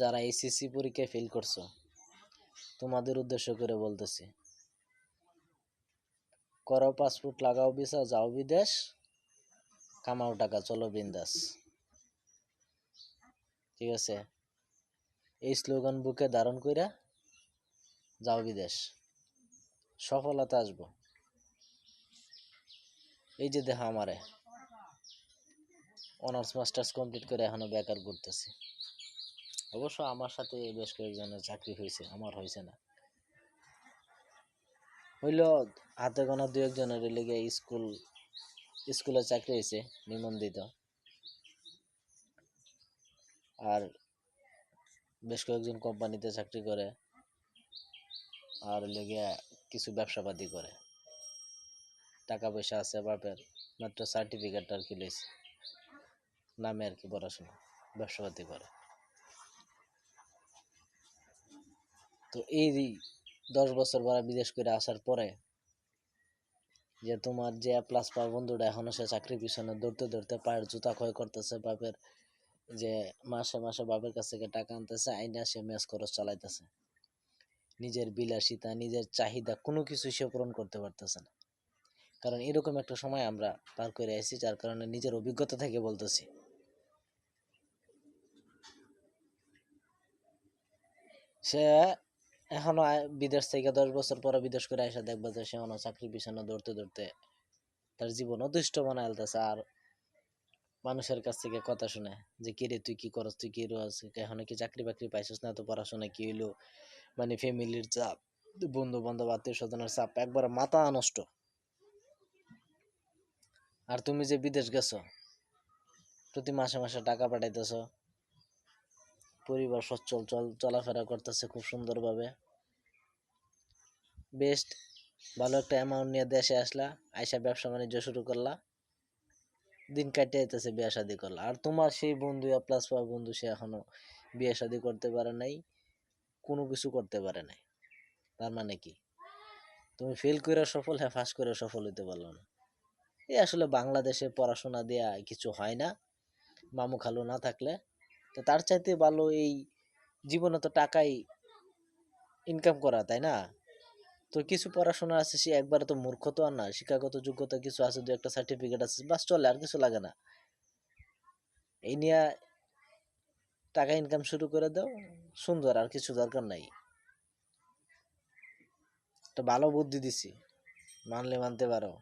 যারা এইচএসসি পরীক্ষায় ফেল করছো তোমাদের উদ্দেশ্য করে বলতেছি, করো পাসপোর্ট, লাগাও ভিসা, যাও বিদেশ, কামাও টাকা, চলো বিন্দাস। ঠিক আছে, এই স্লোগান বুকে ধারণ কইরা যাও বিদেশ, সফলতা আসবো। এই যে দেখো আমারে অনার্স মাস্টার্স কমপ্লিট করে এখনো বেকার করতেছি। অবশ্য আমার সাথে বেশ কয়েকজনের চাকরি হয়েছে, আমার হয়েছে না। হইল হাতে গোনা দু একজনের লেগে স্কুলে চাকরি হয়েছে নিবন্ধিত, আর বেশ কয়েকজন কোম্পানিতে চাকরি করে, আর লেগে কিছু ব্যবসাপাতি করে। টাকা পয়সা আছে বাপের, মাত্র সার্টিফিকেট আর কি লইছে, নামে আর কি পড়াশোনা, ব্যবসাপাতি করে। তো এই 10 বছর পরে বিদেশ করে আসার পরে যে তোমার যে প্লাস পাওয়া বন্ধুটা এখনো সে চাকরির পিছনে দৌড়তে দৌড়তে পায়ের জুতা ক্ষয় করতেছে, বাপের যে মাসে মাসে বাপের কাছ থেকে টাকা আনতেছে, আইনা সে মেস খরচ চালাইতেছে, নিজের বিলাসিতা নিজের চাহিদা কোনো কিছু সে পূরণ করতে পারতেছে না। কারণ এরকম একটা সময় আমরা পার করে আসি, যার কারণে নিজের অভিজ্ঞতা থেকে বলতেছি। সে এখনো বিদেশ থেকে 10 বছর পরে বিদেশ করে আসা দেখবা যে সে এখনো চাকরির পিছনে দৌড়তে দৌড়তে তার জীবন অতিষ্ঠ বানায় আলতেছে। আর মানুষের কাছ থেকে কথা শুনে যে কিরে তুই কি করস, তুই কি রোজ এখন কি চাকরি বাকরি পাইছিস না, তো পড়াশোনা কি হইলো, মানে ফ্যামিলির চাপ, বন্ধু বান্ধব আত্মীয় স্বজনের চাপ, একবার মাথা নষ্ট। আর তুমি যে বিদেশ গেছো, প্রতি মাসে মাসে টাকা পাঠাইতেছ, পরিবার সচ্ছল চলাফেরা করতেছে খুব সুন্দরভাবে, বেস্ট ভালো একটা অ্যামাউন্ট নিয়ে দেশে আসলা, আইসা ব্যবসা বাণিজ্য শুরু করলা, দিন কাটে যাইতেছে, বিয়ে শাদী করলা। আর তোমার সেই বন্ধু প্লাস পাওয়া বন্ধু সে এখনো বিয়ে শাদী করতে পারে নাই, কোনো কিছু করতে পারে নাই। তার মানে কি তুমি ফেল করে সফল, হ্যাঁ ফাঁস করে সফল হইতে পারলো না। এই আসলে বাংলাদেশে পড়াশোনা দেয়া কিছু হয় না, মামু খালু না থাকলে। তো তার চাইতে ভালো এই জীবনে তো টাকাই ইনকাম করা, তাই না? তো কিছু পড়াশোনা আছে, সে একবারে তো মূর্খ তো আর না, শিক্ষাগত যোগ্যতা কিছু আছে, দু একটা সার্টিফিকেট আছে, বাস চলে, আর কিছু লাগে না। এই নিয়ে টাকা ইনকাম শুরু করে দাও, সুন্দর, আর কিছু দরকার নাই। একটা ভালো বুদ্ধি দিছি, মানলে মানতে পারো।